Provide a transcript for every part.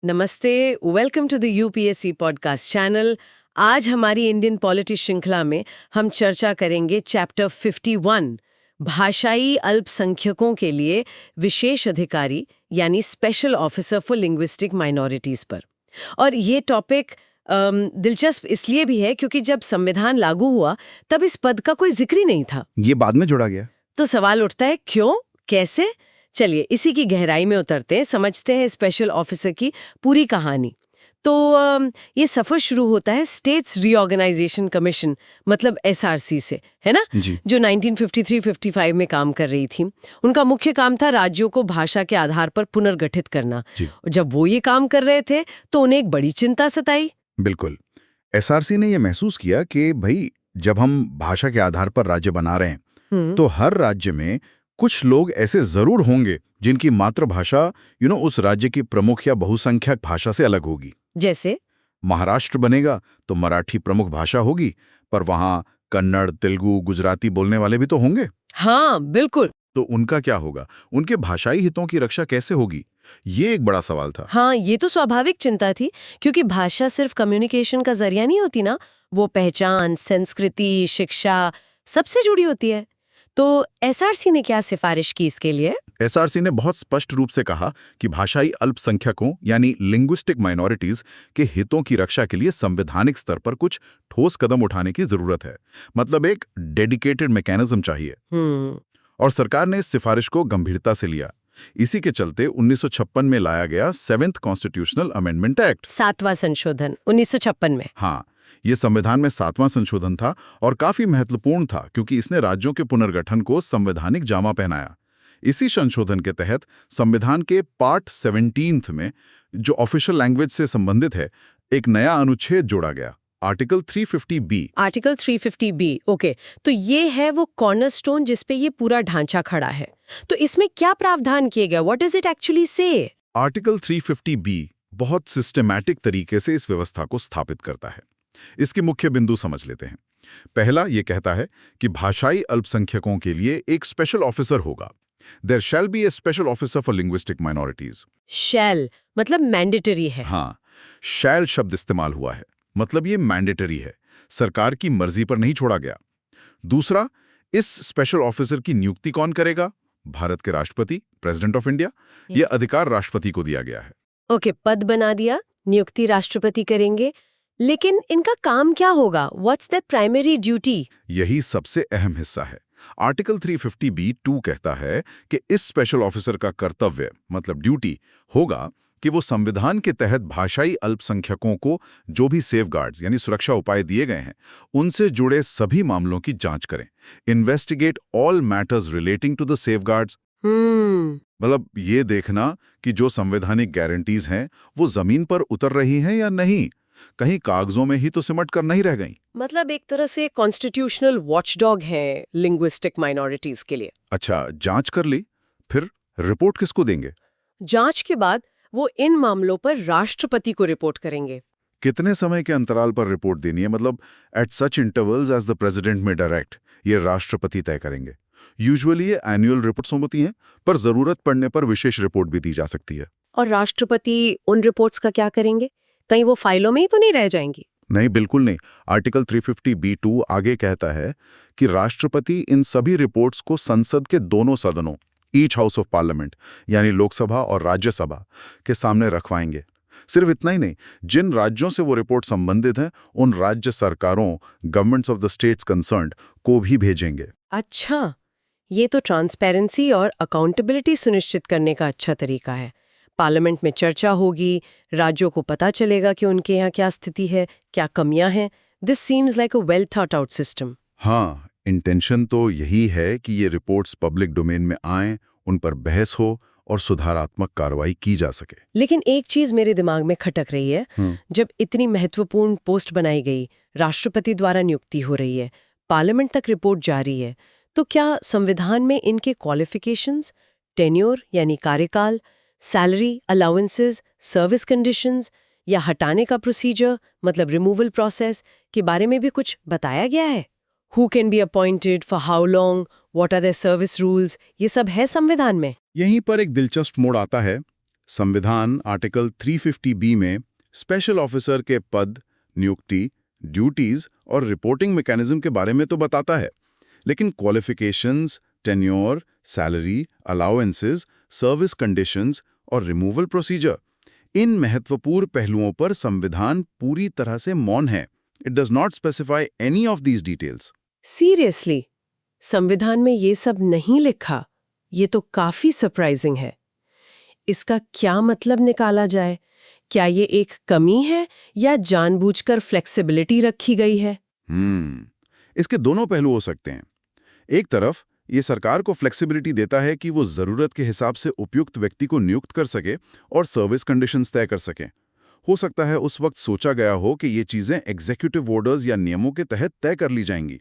नमस्ते, welcome to the UPSC podcast channel. आज हमारी इंडियन पॉलिटिक्स श्रृंखला में हम चर्चा करेंगे चैप्टर 51 भाषाई अल्पसंख्यकों के लिए विशेष अधिकारी यानी special officer for linguistic minorities पर। और ये टॉपिक दिलचस्प इसलिए भी है क्योंकि जब संविधान लागू हुआ तब इस पद का कोई जिक्र ही नहीं था। ये बाद में जोड़ा गया। तो सवाल उठता है क्यों, कैसे? चलिए इसी की गहराई में उतरते हैं, समझते हैं स्पेशल ऑफिसर की पूरी कहानी। तो ये सफर शुरू होता है स्टेट्स रीऑर्गेनाइजेशन कमीशन मतलब एसआरसी से, है ना, जो 1953-55 में काम कर रही थी। उनका मुख्य काम था राज्यों को भाषा के आधार पर पुनर्गठित करना। जब वो ये काम कर रहे थे तो उन्हें एक बड़ी चिंता सताई। बिल्कुल, एसआरसी ने ये महसूस किया कि भाई जब हम भाषा के आधार पर राज्य बना रहे हैं तो हर राज्य में कुछ लोग ऐसे जरूर होंगे जिनकी मातृभाषा उस राज्य की प्रमुख या बहुसंख्यक भाषा से अलग होगी। जैसे महाराष्ट्र बनेगा तो मराठी प्रमुख भाषा होगी, पर वहां कन्नड़, तेलुगु, गुजराती बोलने वाले भी तो होंगे। हाँ बिल्कुल। तो उनका क्या होगा? उनके भाषाई हितों की रक्षा कैसे होगी? ये एक बड़ा सवाल था। हाँ, ये तो स्वाभाविक चिंता थी क्योंकि भाषा सिर्फ कम्युनिकेशन का जरिया नहीं होती ना, वो पहचान, संस्कृति, शिक्षा सबसे जुड़ी होती है। तो एसआरसी ने क्या सिफारिश की इसके लिए? एसआरसी ने बहुत स्पष्ट रूप से कहा कि भाषाई अल्पसंख्यकों यानी लिंग्विस्टिक माइनॉरिटीज के हितों की रक्षा के लिए संवैधानिक स्तर पर कुछ ठोस कदम उठाने की जरूरत है। मतलब एक डेडिकेटेड मैकेनिज्म चाहिए। और सरकार ने इस सिफारिश को गंभीरता से लिया। इसी के चलते 1956 में लाया गया 7th कॉन्स्टिट्यूशनल अमेंडमेंट एक्ट, 7वां संशोधन 1956 में। हाँ, ये संविधान में 7वां संशोधन था और काफी महत्वपूर्ण था क्योंकि इसने राज्यों के पुनर्गठन को संवैधानिक जामा पहनाया। इसी संशोधन के तहत संविधान के पार्ट 17 में, जो ऑफिशियल लैंग्वेज से संबंधित है, एक नया अनुच्छेद जोड़ा गया, article 350B। Article 350B, okay. तो ये है वो कॉर्नरस्टोन जिस पे ये पूरा ढांचा खड़ा है। तो इसमें क्या प्रावधान किए गए? व्हाट डज इट एक्चुअली से? आर्टिकल 350B बहुत सिस्टमैटिक तरीके से इस व्यवस्था को स्थापित करता है। इसके मुख्य बिंदु समझ लेते हैं। पहला ये कहता है कि भाषाई अल्पसंख्यकों के लिए एक स्पेशल ऑफिसर होगा। There shall be a special officer for linguistic minorities. शैल मतलब मैंडेटरी है। हाँ, शैल शब्द इस्तेमाल हुआ है, मतलब ये मैंडेटरी है, सरकार की मर्जी पर नहीं छोड़ा गया। दूसरा, इस स्पेशल ऑफिसर की नियुक्ति कौन करेगा? भारत के राष्ट्रपति, प्रेसिडेंट ऑफ इंडिया। ये अधिकार राष्ट्रपति को दिया गया है। ओके, पद बना दिया, नियुक्ति राष्ट्रपति करेंगे, लेकिन इनका काम क्या होगा? What's the primary duty? यही सबसे अहम हिस्सा है। आर्टिकल 350B(2) कहता है कि इस स्पेशल ऑफिसर का कर्तव्य मतलब ड्यूटी होगा कि वो संविधान के तहत भाषाई अल्पसंख्यकों को जो भी सेफगार्ड्स यानी सुरक्षा उपाय दिए गए हैं उनसे जुड़े सभी मामलों की जांच करें। Investigate all matters relating to the safeguards. मतलब ये देखना कि जो संवैधानिक गारंटीज हैं वो जमीन पर उतर रही हैं या नहीं, कहीं कागजों में ही तो सिमट कर नहीं रह गई। मतलब एक तरह से कॉन्स्टिट्यूशनल वॉचडॉग है लिंग्विस्टिक माइनॉरिटीज के लिए। अच्छा, जांच कर ली, फिर रिपोर्ट किसको देंगे? जांच के बाद वो इन मामलों पर राष्ट्रपति को रिपोर्ट करेंगे। कितने समय के अंतराल पर रिपोर्ट देनी है? मतलब at such intervals as the president may direct, ये राष्ट्रपति तय करेंगे। यूजुअली ये एनुअल रिपोर्ट्स होती हैं, पर जरूरत पड़ने पर विशेष रिपोर्ट भी दी जा सकती है। और राष्ट्रपति उन रिपोर्ट्स का क्या करेंगे? कहीं वो फाइलों में ही तो नहीं रह जाएंगी? नहीं, बिल्कुल नहीं। आर्टिकल 350B(2) आगे कहता है कि राष्ट्रपति इन सभी रिपोर्ट्स को संसद के दोनों सदनों, ईच हाउस ऑफ पार्लियामेंट यानी लोकसभा और राज्यसभा के सामने रखवाएंगे। सिर्फ इतना ही नहीं, जिन राज्यों से वो रिपोर्ट संबंधित है उन राज्य सरकारों, governments of the states concerned को भी भेजेंगे। अच्छा, ये तो ट्रांसपेरेंसी और अकाउंटेबिलिटी सुनिश्चित करने का अच्छा तरीका है। पार्लियामेंट में चर्चा होगी, राज्यों को पता चलेगा कि उनके यहाँ क्या स्थिति है, क्या कमियां हैं। This seems like a well thought out system. हाँ, इंटेंशन तो यही है कि ये रिपोर्ट्स पब्लिक डोमेन में आएं, उन पर बहस हो और सुधारात्मक कार्रवाई की जा सके। लेकिन एक चीज मेरे दिमाग में खटक रही है, जब इतनी महत्वपूर्ण पोस्ट बनाई गई, राष्ट्रपति द्वारा नियुक्ति हो रही है, पार्लियामेंट तक रिपोर्ट जारी है, तो क्या संविधान में इनके क्वालिफिकेशंस, टेन्योर यानी कार्यकाल, सैलरी, अलाउंसेस, सर्विस कंडीशंस या हटाने का प्रोसीजर मतलब रिमूवल प्रोसेस के बारे में भी कुछ बताया गया है? Who can be appointed, for how long, what are their service rules, ये सब है संविधान में? यहीं पर एक दिलचस्प मोड़ आता है। संविधान आर्टिकल 350B में स्पेशल ऑफिसर के पद, नियुक्ति, ड्यूटीज और रिपोर्टिंग मैकेनिज्म के बारे में तो बताता है, लेकिन qualifications, tenure, salary, allowances, service conditions और रिमूवल प्रोसीजर, इन महत्वपूर्ण पहलुओं पर संविधान पूरी तरह से मौन है। It does not specify any of these details. Seriously, संविधान में ये सब नहीं लिखा? ये तो काफी सरप्राइजिंग है। इसका क्या मतलब निकाला जाए? क्या ये एक कमी है या जानबूझकर फ्लेक्सिबिलिटी रखी गई है? इसके दोनों पहलू हो सकते हैं। एक तरफ ये सरकार को फ्लेक्सिबिलिटी देता है कि वो जरूरत के हिसाब से उपयुक्त व्यक्ति को नियुक्त कर सके और सर्विस कंडीशंस तय कर सके। हो सकता है उस वक्त सोचा गया हो कि ये चीजें एग्जीक्यूटिव ऑर्डर्स या नियमों के तहत तय कर ली जाएंगी।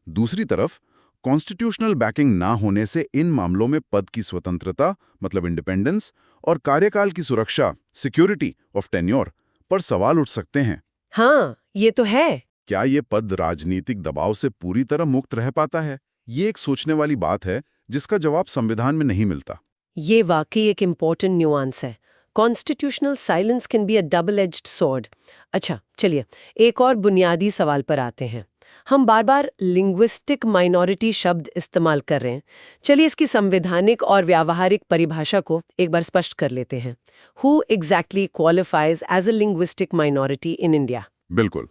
दूसरी तरफ कॉन्स्टिट्यूशनल बैकिंग ना होने से इन मामलों में पद की स्वतंत्रता, मतलब इंडिपेंडेंस, और कार्यकाल की सुरक्षा, सिक्योरिटी ऑफ टेन्योर, पर सवाल उठ सकते हैं। हाँ, ये तो है। क्या ये पद राजनीतिक दबाव से पूरी तरह मुक्त रह पाता है? ये एक सोचने वाली बात है जिसका जवाब संविधान में नहीं मिलता। ये वाकई एक इम्पोर्टेंट न्यूआंस है। Constitutional silence can be a double edged sword. अच्छा, चलिए एक और बुनियादी सवाल पर आते हैं। हम बार बार लिंग्विस्टिक माइनॉरिटी शब्द इस्तेमाल कर रहे हैं। चलिए इसकी संवैधानिक और व्यावहारिक परिभाषा को एक बार स्पष्ट कर लेते हैं। Who exactly qualifies as a linguistic minority in India? बिल्कुल।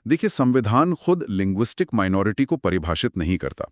देखिए, संविधान खुद लिंग्विस्टिक माइनॉरिटी को परिभाषित नहीं करता,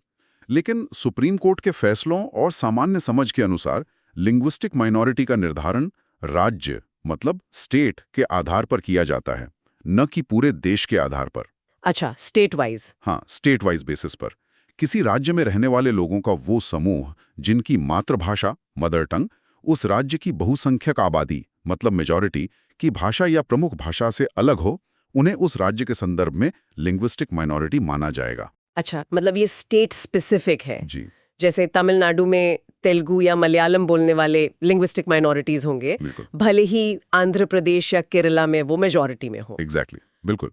लेकिन सुप्रीम कोर्ट के फैसलों और सामान्य समझ के अनुसार लिंग्विस्टिक माइनॉरिटी का निर्धारण राज्य, मतलब स्टेट के आधार पर किया जाता है, न कि पूरे देश के आधार पर। अच्छा, स्टेट वाइज? हाँ, स्टेट वाइज बेसिस पर। किसी राज्य में रहने वाले लोगों का वो समूह जिनकी मातृभाषा, मदर टंग, उस राज्य की बहुसंख्यक आबादी, मतलब मेजॉरिटी, की भाषा या प्रमुख भाषा से अलग हो, उन्हें उस राज्य के संदर्भ में लिंग्विस्टिक माइनॉरिटी माना जाएगा। अच्छा, मतलब ये स्टेट स्पेसिफिक है। जी। जैसे तमिलनाडु में तेलुगु या मलयालम बोलने वाले लिंग्विस्टिक माइनॉरिटीज होंगे, भले ही आंध्र प्रदेश या केरला में वो मेजॉरिटी में हो। एग्जैक्टली, बिल्कुल।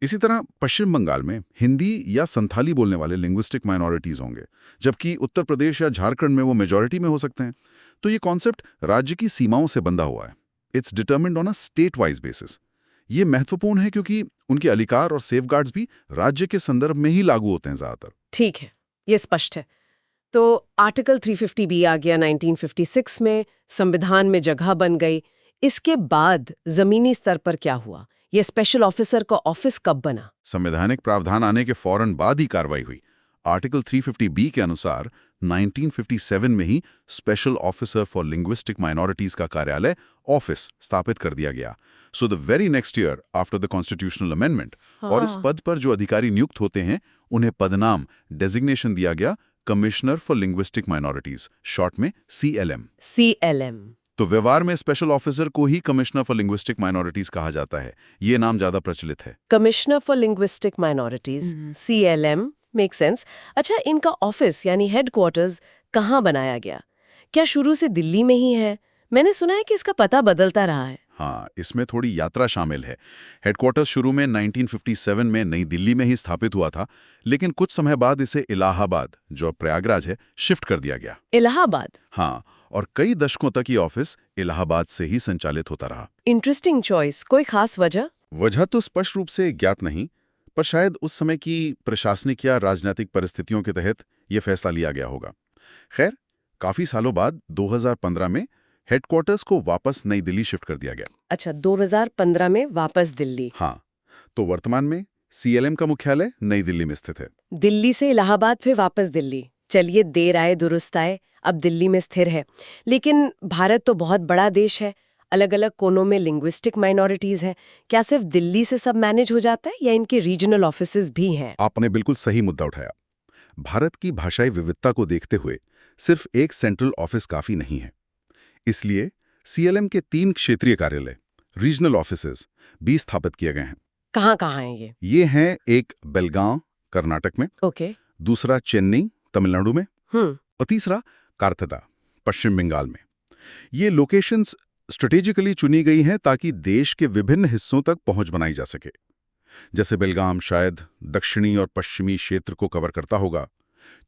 इसी तरह पश्चिम बंगाल में हिंदी या संथाली बोलने वाले लिंग्विस्टिक माइनॉरिटीज होंगे, जबकि उत्तर प्रदेश या झारखंड में वो मेजॉरिटी में हो सकते हैं। तो ये कॉन्सेप्ट राज्य की सीमाओं से बंधा हुआ है। It's determined on a state wise basis. ये महत्वपूर्ण है क्योंकि उनके अधिकार और सेफगार्ड्स भी राज्य के संदर्भ में ही लागू होते हैं ज्यादातर। ठीक है, ये स्पष्ट है। तो आर्टिकल 350B आ गया 1956 में, संविधान में जगह बन गई। इसके बाद जमीनी स्तर पर क्या हुआ? ये स्पेशल ऑफिसर का ऑफिस कब बना? संवैधानिक प्रावधान आने के फौरन बाद ही कार्रवाई हुई। आर्टिकल 350B के अनुसार 1957 में ही special officer for linguistic minorities का कार्यालय, ऑफिस, स्थापित कर दिया गया। So the very next year after the constitutional amendment, और इस पद पर जो अधिकारी नियुक्त होते हैं उन्हें पदनाम, डेजिग्नेशन दिया गया commissioner for linguistic minorities, short में CLM। CLM। तो व्यवहार में स्पेशल ऑफिसर को ही कमिश्नर फॉर लिंग्विस्टिक माइनॉरिटीज कहा जाता है। ये नाम ज्यादा प्रचलित है। Commissioner for linguistic minorities, CLM, make sense. अच्छा, इनका ऑफिस यानी हेडक्वार्टर्स कहाँ बनाया गया? क्या शुरू से दिल्ली में ही है? मैंने सुना है कि इसका पता बदलता रहा है। हाँ, इसमें थोड़ी यात्रा शामिल है। हेडक्वार्टर्स शुरू में 1957 में नई दिल्ली में ही स्थापित हुआ था, लेकिन कुछ समय बाद इसे इलाहाबाद, जो प्रयागराज है, शिफ्ट कर दिया गया। इलाहाबाद? हाँ, और कई दशकों तक ये ऑफिस इलाहाबाद से ही संचालित होता रहा। Interesting choice. कोई खास वजह? वजह तो स्पष्ट रूप से ज्ञात नहीं, पर शायद उस समय की प्रशासनिक या राजनीतिक परिस्थितियों के तहत यह फैसला लिया गया होगा। खैर, काफी सालों बाद 2015 में हेडक्वार्टर्स को वापस नई दिल्ली शिफ्ट कर दिया गया। अच्छा, 2015 में वापस दिल्ली। हाँ, तो वर्तमान में CLM का मुख्यालय नई दिल्ली में स्थित है। दिल्ली से इलाहाबाद फिर वापस दिल्ली। चलिए, देर आए दुरुस्त आए, अब दिल्ली में स्थिर है। लेकिन भारत तो बहुत बड़ा देश है, अलग अलग कोनों में लिंग्विस्टिक माइनॉरिटीज है। क्या सिर्फ दिल्ली से सब मैनेज हो जाता है या इनके रीजनल ऑफिसेज भी हैं? आपने बिल्कुल सही मुद्दा उठाया। भारत की भाषाई विविधता को देखते हुए सिर्फ एक सेंट्रल ऑफिस काफी नहीं है। इसलिए CLM के 3 क्षेत्रीय कार्यालय, रीजनल ऑफिसेज, भी स्थापित किए गए हैं। कहाँ हैं ये? ये हैं एक बेलगांव, कर्नाटक में, ओके। दूसरा चेन्नई, तमिलनाडु में, और तीसरा कारथदा, पश्चिम बंगाल में। ये लोकेशंस स्ट्रेटेजिकली चुनी गई हैं ताकि देश के विभिन्न हिस्सों तक पहुंच बनाई जा सके। जैसे बेलगाम शायद दक्षिणी और पश्चिमी क्षेत्र को कवर करता होगा,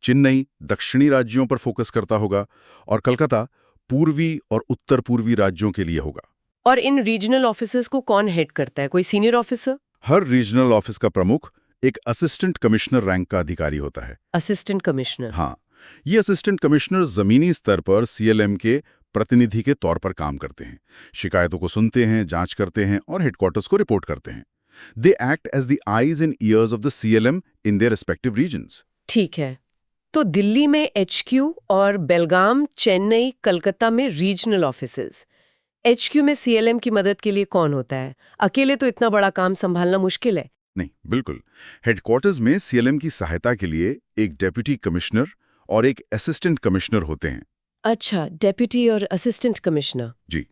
चेन्नई दक्षिणी राज्यों पर फोकस करता होगा, और कलकत्ता पूर्वी और उत्तर पूर्वी राज्यों के लिए होगा। और इन रीजनल ऑफिसर्स को कौन हेड करता है, कोई सीनियर ऑफिसर? हर रीजनल ऑफिस का प्रमुख एक असिस्टेंट कमिश्नर रैंक का अधिकारी होता है। Assistant commissioner. हाँ, ये असिस्टेंट कमिश्नर जमीनी स्तर पर सीएलएम के प्रतिनिधि के तौर पर काम करते हैं, शिकायतों को सुनते हैं, जांच करते हैं और हेडक्वार्टर्स को रिपोर्ट करते हैं। They act as the eyes and ears of the CLM in their respective regions. ठीक है, तो दिल्ली में एचक्यू और बेलगाम, चेन्नई, कलकत्ता में रीजनल ऑफिसेस। एचक्यू में सीएलएम की मदद के लिए कौन होता है? अकेले तो इतना बड़ा काम संभालना मुश्किल है। नहीं, बिल्कुल। हेडक्वार्टर्स में सीएलएम की सहायता के लिए एक डेप्यूटी कमिश्नर और एक असिस्टेंट कमिश्नर होते हैं। अच्छा, डेप्यूटी और असिस्टेंट कमिश्नर। जी,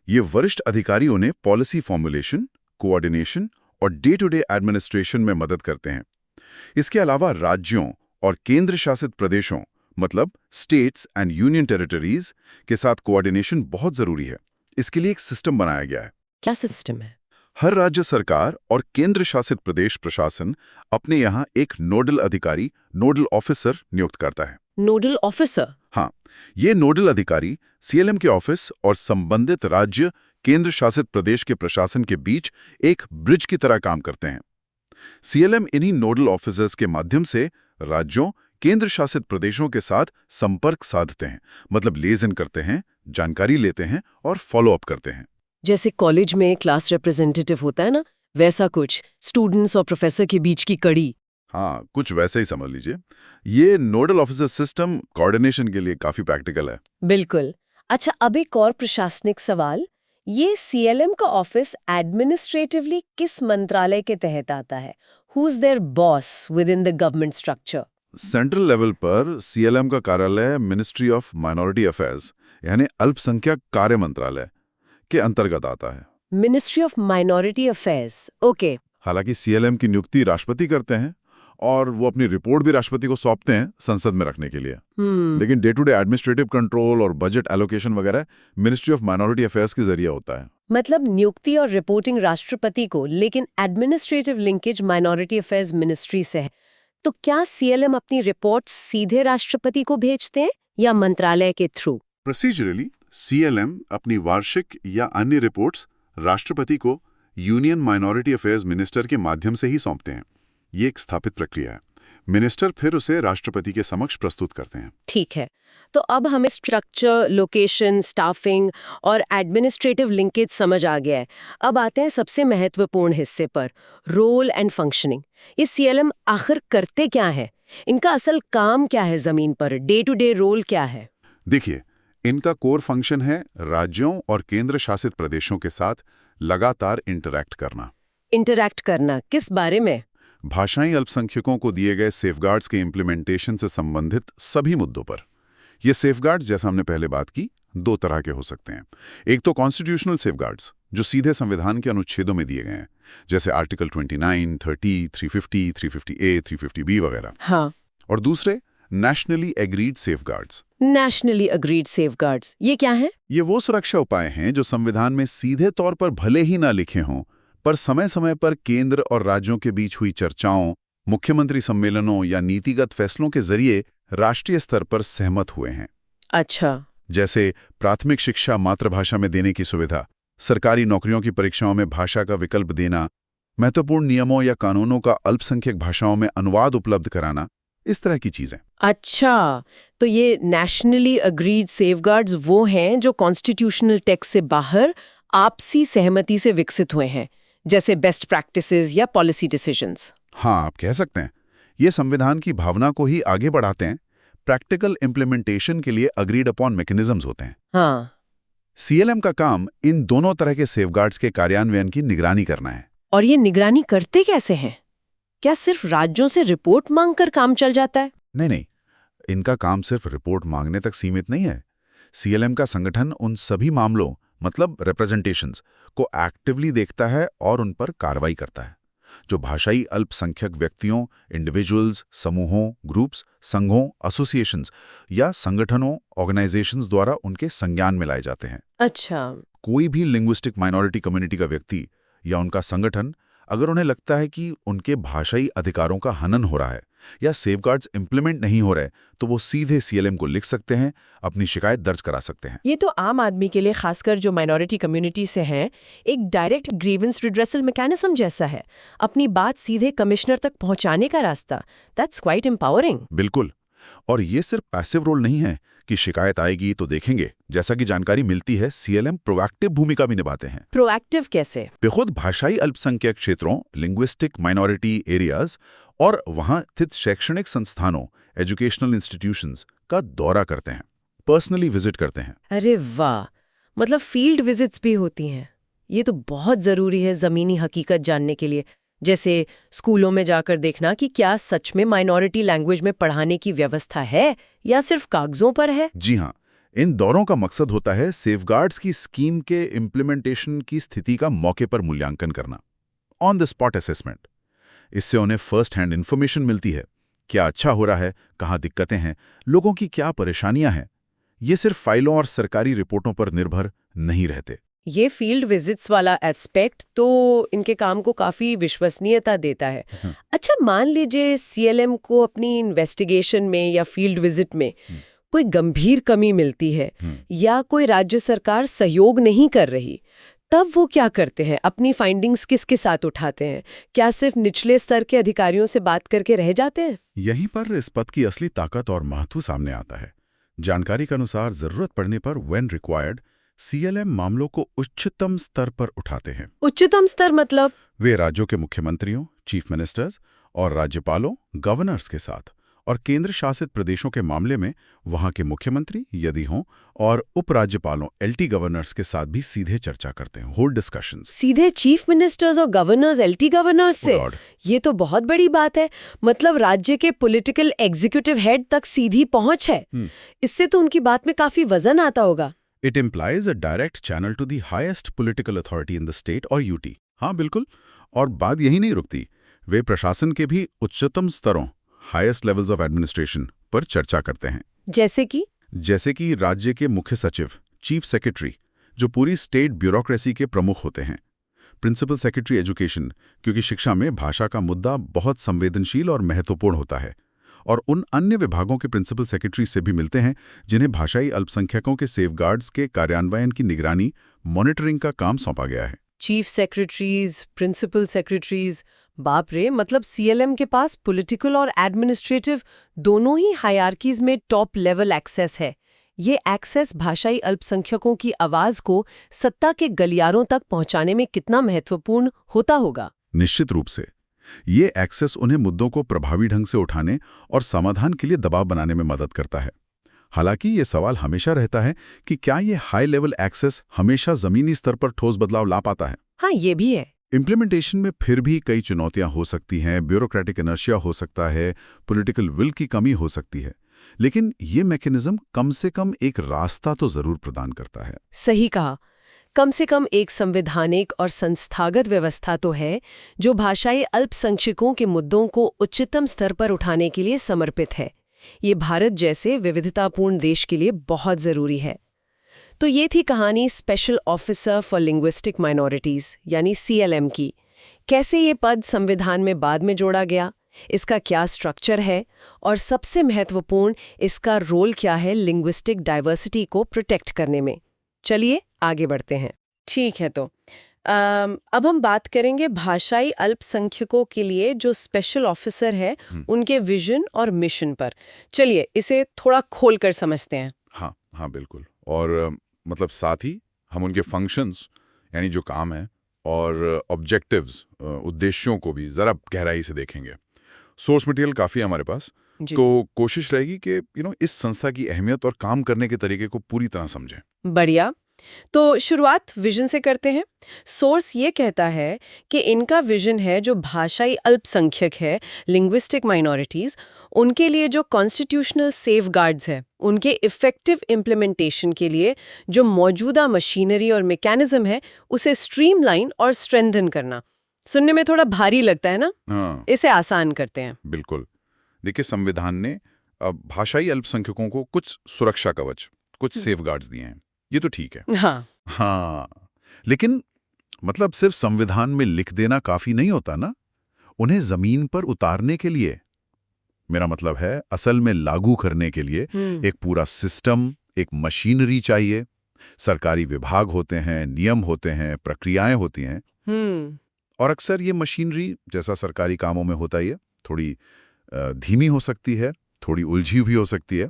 ये वरिष्ठ अधिकारियों ने पॉलिसी फॉर्मुलेशन, कोऑर्डिनेशन और डे टू डे एडमिनिस्ट्रेशन में मदद करते हैं। इसके अलावा राज्यों और केंद्र शासित प्रदेशों मतलब स्टेट्स एंड यूनियन टेरिटरीज के साथ कोऑर्डिनेशन बहुत जरूरी है। इसके लिए एक सिस्टम बनाया गया है। क्या सिस्टम है? हर राज्य सरकार और केंद्र शासित प्रदेश प्रशासन अपने यहाँ एक नोडल अधिकारी, नोडल ऑफिसर नियुक्त करता है। Nodal officer? हाँ, ये नोडल अधिकारी सीएलएम के ऑफिस और संबंधित राज्य केंद्र शासित प्रदेश के प्रशासन के बीच एक ब्रिज की तरह काम करते हैं। सीएलएम इन्हीं नोडल ऑफिसर्स के माध्यम से राज्यों, केंद्र शासित प्रदेशों के साथ संपर्क साधते हैं, मतलब लेजन करते हैं, जानकारी लेते हैं और फॉलो अप करते हैं। जैसे कॉलेज में क्लास रिप्रेजेंटेटिव होता है ना, वैसा कुछ स्टूडेंट्स और प्रोफेसर के बीच की कड़ी। हाँ, कुछ वैसे ही समझ लीजिए। ये नोडल ऑफिसर सिस्टम कोऑर्डिनेशन के लिए काफी प्रैक्टिकल है। बिल्कुल। अच्छा, अब एक और प्रशासनिक सवाल। ये सीएलएम का ऑफिस एडमिनिस्ट्रेटिवली किस मंत्रालय के तहत आता है? Who is there boss with in the government structure? Central level पर सीएलएम का कार्यालय मिनिस्ट्री ऑफ माइनॉरिटी अफेयर्स यानी अल्पसंख्यक कार्य मंत्रालय के अंतर्गत आता है। Ministry of minority affairs, okay. हालांकि सीएलएम की नियुक्ति राष्ट्रपति करते हैं और वो अपनी रिपोर्ट भी राष्ट्रपति को सौंपते हैं संसद में रखने के लिए। लेकिन day to day administrative control और बजट एलोकेशन वगैरह मिनिस्ट्री ऑफ माइनॉरिटी अफेयर्स के जरिए होता है। मतलब नियुक्ति और रिपोर्टिंग राष्ट्रपति को, लेकिन administrative linkage minority affairs ministry से है। तो क्या सीएलएम अपनी रिपोर्ट सीधे राष्ट्रपति को भेजते हैं या मंत्रालय के थ्रू? प्रोसीजरली सीएलएम अपनी वार्षिक या अन्य रिपोर्ट्स राष्ट्रपति को यूनियन माइनॉरिटी अफेयर्स मिनिस्टर के माध्यम से ही सौंपते हैं। ये एक स्थापित प्रक्रिया है। मिनिस्टर फिर उसे राष्ट्रपति के समक्ष प्रस्तुत करते हैं। ठीक है, तो अब हमें स्ट्रक्चर, लोकेशन, स्टाफिंग और एडमिनिस्ट्रेटिव लिंकेज समझ आ गया है। अब आते हैं सबसे महत्वपूर्ण हिस्से पर, रोल एंड फंक्शनिंग। ये सीएलएम आखिर करते क्या है? इनका असल काम क्या है जमीन पर? डे टू डे रोल क्या है? देखिए, इनका कोर फंक्शन है राज्यों और केंद्र शासित प्रदेशों के साथ लगातार इंटरैक्ट करना। इंटरैक्ट करना किस बारे में? भाषाई अल्पसंख्यकों को दिए गए सेफगार्ड्स के इम्प्लीमेंटेशन से संबंधित सभी मुद्दों पर। ये सेफगार्ड्स, जैसा हमने पहले बात की, दो तरह के हो सकते हैं। एक तो कॉन्स्टिट्यूशनल सेफगार्ड्स, जो सीधे संविधान के अनुच्छेदों में दिए गए हैं, जैसे आर्टिकल 29, 30, 350, 350A, 350B वगैरह। हाँ। और दूसरे nationally agreed safeguards. Nationally agreed safeguards, ये क्या है? ये वो सुरक्षा उपाय हैं जो संविधान में सीधे तौर पर भले ही ना लिखे हों, पर समय समय पर केंद्र और राज्यों के बीच हुई चर्चाओं, मुख्यमंत्री सम्मेलनों या नीतिगत फैसलों के जरिए राष्ट्रीय स्तर पर सहमत हुए हैं। अच्छा। जैसे प्राथमिक शिक्षा मातृभाषा में देने की सुविधा, सरकारी नौकरियों की परीक्षाओं में भाषा का विकल्प देना, महत्वपूर्ण नियमों या कानूनों का अल्पसंख्यक भाषाओं में अनुवाद उपलब्ध कराना, इस तरह की चीजें। अच्छा, तो ये नेशनली अग्रीड सेफगार्ड्स वो हैं जो कॉन्स्टिट्यूशनल टेक्स्ट से बाहर आपसी सहमति से विकसित हुए हैं, जैसे बेस्ट प्रैक्टिसेस या पॉलिसी डिसीजंस। हाँ, आप कह सकते हैं। ये संविधान की भावना को ही आगे बढ़ाते हैं। प्रैक्टिकल इम्प्लीमेंटेशन के लिए अग्रीड अपॉन मैकेनिज्म्स होते हैं। हाँ। सीएलएम का काम इन दोनों तरह के सेफगार्ड्स के कार्यान्वयन की निगरानी करना है। और ये निगरानी करते कैसे हैं? क्या सिर्फ राज्यों से रिपोर्ट मांगकर काम चल जाता है? नहीं, इनका काम सिर्फ रिपोर्ट मांगने तक सीमित नहीं है। सीएलएम का संगठन उन सभी मामलों, मतलब रिप्रेजेंटेशंस, को एक्टिवली देखता है और उन पर कार्रवाई करता है जो भाषाई अल्पसंख्यक व्यक्तियों, इंडिविजुअल्स, समूहों, ग्रुप्स, संघों, एसोसिएशंस या संगठनों, ऑर्गेनाइजेशंस द्वारा उनके संज्ञान में लाए जाते हैं। अच्छा। कोई भी लिंग्विस्टिक माइनॉरिटी कम्युनिटी का व्यक्ति या उनका संगठन, अगर उन्हें लगता है कि उनके भाषाई अधिकारों का हनन हो रहा है या सेफगार्ड्स इंप्लीमेंट नहीं हो रहे तो वो सीधे सीएलएम को लिख सकते हैं, अपनी शिकायत दर्ज करा सकते हैं। ये तो आम आदमी के लिए, खासकर जो माइनॉरिटी कम्युनिटी से हैं, एक डायरेक्ट ग्रीवेंस रिड्रेसल मैकेनिज्म जैसा है। अपनी बात सीधे कमिश्नर तक पहुंचाने का रास्ता। That's quite empowering. बिल्कुल। और ये सिर्फ पैसिव रोल नहीं है कि शिकायत आएगी तो देखेंगे। जैसा कि जानकारी मिलती है, सीएलएम प्रोएक्टिव भूमिका भी निभाते हैं। प्रोएक्टिव कैसे? वे खुद भाषाई अल्पसंख्यक क्षेत्रों, लिंग्विस्टिक माइनॉरिटी एरियाज और वहां स्थित शैक्षणिक संस्थानों, एजुकेशनल इंस्टीट्यूशंस का दौरा करते हैं, पर्सनली विजिट करते हैं। अरे वाह, मतलब फील्ड विजिट्स भी होती हैं। ये तो बहुत जरूरी है जमीनी हकीकत जानने के लिए। जैसे स्कूलों में जाकर देखना कि क्या सच में माइनॉरिटी लैंग्वेज में पढ़ाने की व्यवस्था है या सिर्फ कागजों पर है। जी हाँ, इन दौरों का मकसद होता है सेफगार्ड्स की स्कीम के इम्प्लीमेंटेशन की स्थिति का मौके पर मूल्यांकन करना, ऑन द स्पॉट असेसमेंट। इससे उन्हें फर्स्ट हैंड इन्फॉर्मेशन मिलती है, क्या अच्छा हो रहा है, कहाँ दिक्कतें हैं, लोगों की क्या परेशानियां हैं। ये सिर्फ फाइलों और सरकारी रिपोर्टों पर निर्भर नहीं रहते। ये फील्ड विजिट्स वाला एस्पेक्ट तो इनके काम को काफी विश्वसनीयता देता है। अच्छा, मान लीजिए सीएलएम को अपनी इन्वेस्टिगेशन में या फील्ड विजिट में कोई गंभीर कमी मिलती है या कोई राज्य सरकार सहयोग नहीं कर रही, तब वो क्या करते हैं? अपनी फाइंडिंग्स किसके साथ उठाते हैं? क्या सिर्फ निचले स्तर के अधिकारियों से बात करके रह जाते हैं? यहीं पर इस पद की असली ताकत और महत्व सामने आता है। जानकारी के अनुसार जरूरत पड़ने पर व्हेन रिक्वायर्ड सीएलएम मामलों को उच्चतम स्तर पर उठाते हैं। उच्चतम स्तर मतलब? वे राज्यों के मुख्यमंत्रियों, चीफ मिनिस्टर्स और राज्यपालों, गवर्नर्स के साथ, और केंद्र शासित प्रदेशों के मामले में वहां के मुख्यमंत्री यदि हों और उपराज्यपालों, एलटी गवर्नर्स के साथ भी सीधे चर्चा करते हैं, होल्ड डिस्कशंस। सीधे चीफ मिनिस्टर्स और गवर्नर्स, एलटी गवर्नर्स से? ये तो बहुत बड़ी बात है। मतलब राज्य के पॉलिटिकल एग्जीक्यूटिव हेड तक सीधी पहुंच है। इससे तो उनकी बात में काफी वजन आता होगा। It implies a direct channel to the highest political authority in the state or UT। हाँ बिल्कुल। और बात यही नहीं रुकती, वे प्रशासन के भी उच्चतम स्तरों, हाईएस्ट लेवल्स ऑफ एडमिनिस्ट्रेशन पर चर्चा करते हैं। जैसे कि राज्य के मुख्य सचिव, चीफ सेक्रेटरी, जो पूरी स्टेट ब्यूरोक्रेसी के प्रमुख होते हैं, प्रिंसिपल सेक्रेटरी एजुकेशन, क्योंकि शिक्षा में भाषा का मुद्दा बहुत संवेदनशील और महत्वपूर्ण होता है, और उन अन्य विभागों के प्रिंसिपल सेक्रेटरी से भी मिलते हैं जिन्हें भाषाई अल्पसंख्यकों के सेफगार्ड्स के कार्यान्वयन की निगरानी, मॉनिटरिंग का काम सौंपा गया है। चीफ सेक्रेटरीज, प्रिंसिपल सेक्रेटरीज, बाप रे, मतलब सीएलएम के पास पॉलिटिकल और एडमिनिस्ट्रेटिव दोनों ही हायरार्कीज में टॉप लेवल एक्सेस है। ये एक्सेस भाषाई अल्पसंख्यकों की आवाज को सत्ता के गलियारों तक पहुंचाने में कितना महत्वपूर्ण होता होगा? निश्चित रूप से। ये एक्सेस उन्हें मुद्दों को प्रभावी ढंग से उठाने और समाधान के लिए दबाव बनाने में मदद करता है। हालांकि ये सवाल हमेशा रहता है कि क्या ये हाई लेवल एक्सेस हमेशा जमीनी स्तर पर ठोस बदलाव ला पाता है? हाँ, ये भी है। इम्प्लीमेंटेशन में फिर भी कई चुनौतियां हो सकती हैं, ब्यूरोक्रेटिक इनर्शिया हो सकता है, पॉलिटिकल विल की कमी हो सकती है, लेकिन ये मैकेनिज्म कम से कम एक रास्ता तो जरूर प्रदान करता है। सही कहा। कम से कम एक संवैधानिक और संस्थागत व्यवस्था तो है जो भाषाई अल्पसंख्यकों के मुद्दों को उच्चतम स्तर पर उठाने के लिए समर्पित है। ये भारत जैसे विविधतापूर्ण देश के लिए बहुत जरूरी है। तो ये थी कहानी special officer for linguistic minorities यानी सीएलएम की। कैसे ये पद संविधान में बाद में जोड़ा गया, इसका क्या स्ट्रक्चर है, और सबसे महत्वपूर्ण इसका रोल क्या है लिंग्विस्टिक डाइवर्सिटी को प्रोटेक्ट करने में। चलिए आगे बढ़ते हैं। ठीक है, तो अब हम बात करेंगे भाषाई अल्पसंख्यकों के लिए जो स्पेशल ऑफिसर है उनके विजन और मिशन पर। चलिए इसे थोड़ा खोल कर समझते हैं। हाँ बिल्कुल। और मतलब साथ ही हम उनके फंक्शंस यानी जो काम है और ऑब्जेक्टिव्स, उद्देश्यों को भी जरा गहराई से देखेंगे। सोर्स मटेरियल काफ़ी है हमारे पास, तो कोशिश रहेगी कि इस संस्था की अहमियत और काम करने के तरीके को पूरी तरह समझें। बढ़िया। तो शुरुआत विजन से करते हैं। सोर्स ये कहता है कि इनका विजन है जो भाषाई अल्पसंख्यक है, लिंग्विस्टिक माइनॉरिटीज, उनके लिए जो कॉन्स्टिट्यूशनल सेफगार्ड्स है, उनके इफेक्टिव इम्प्लीमेंटेशन के लिए जो मौजूदा मशीनरी और मैकेनिज्म है उसे स्ट्रीमलाइन और स्ट्रेंथन करना। सुनने में थोड़ा भारी लगता है ना? हाँ। इसे आसान करते हैं। बिल्कुल। देखिए, संविधान ने भाषाई अल्पसंख्यकों को कुछ सुरक्षा कवच, कुछ सेफगार्ड्स दिए हैं, ये तो ठीक है। हाँ, लेकिन मतलब सिर्फ संविधान में लिख देना काफी नहीं होता ना, उन्हें जमीन पर उतारने के लिए मेरा मतलब है असल में लागू करने के लिए एक पूरा सिस्टम, एक मशीनरी चाहिए। सरकारी विभाग होते हैं, नियम होते हैं, प्रक्रियाएं होती हैं। और अक्सर ये मशीनरी, जैसा सरकारी कामों में होता ही है, थोड़ी धीमी हो सकती है, थोड़ी उलझी भी हो सकती है।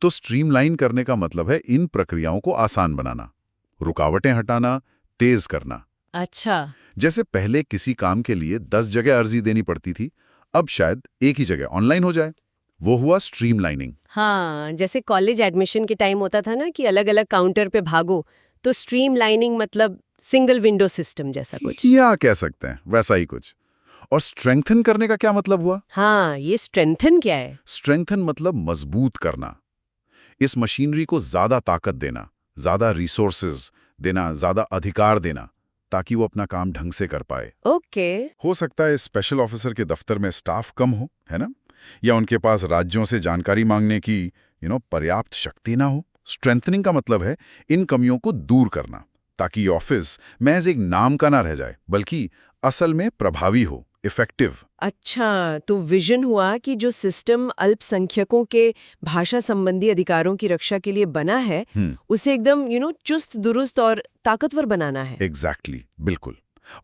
तो स्ट्रीमलाइन करने का मतलब है इन प्रक्रियाओं को आसान बनाना, रुकावटें हटाना, तेज करना। अच्छा। जैसे पहले किसी काम के लिए 10 जगह अर्जी देनी पड़ती थी, अब शायद एक ही जगह ऑनलाइन हो जाए। वो हुआ स्ट्रीमलाइनिंग। हाँ, जैसे कॉलेज एडमिशन के टाइम होता था ना कि अलग अलग काउंटर पे भागो, तो स्ट्रीमलाइनिंग मतलब सिंगल विंडो सिस्टम जैसा कुछ। या कह सकते हैं वैसा ही कुछ। और स्ट्रेंथन करने का क्या मतलब हुआ? हाँ, ये स्ट्रेंथन क्या है? स्ट्रेंथन मतलब मजबूत करना। इस मशीनरी को ज्यादा ताकत देना, ज्यादा रिसोर्सेज देना, ज्यादा अधिकार देना, ताकि वो अपना काम ढंग से कर पाए। ओके। हो सकता है स्पेशल ऑफिसर के दफ्तर में स्टाफ कम हो, है ना, या उनके पास राज्यों से जानकारी मांगने की पर्याप्त शक्ति ना हो। स्ट्रेंथनिंग का मतलब है इन कमियों को दूर करना, ताकि ऑफिस महज एक नाम का ना रह जाए, बल्कि असल में प्रभावी हो, इफेक्टिव। अच्छा, तो विजन हुआ कि जो सिस्टम अल्पसंख्यकों के भाषा संबंधी अधिकारों की रक्षा के लिए बना है, उसे एकदम चुस्त दुरुस्त और ताकतवर बनाना है। एग्जैक्टली, बिल्कुल।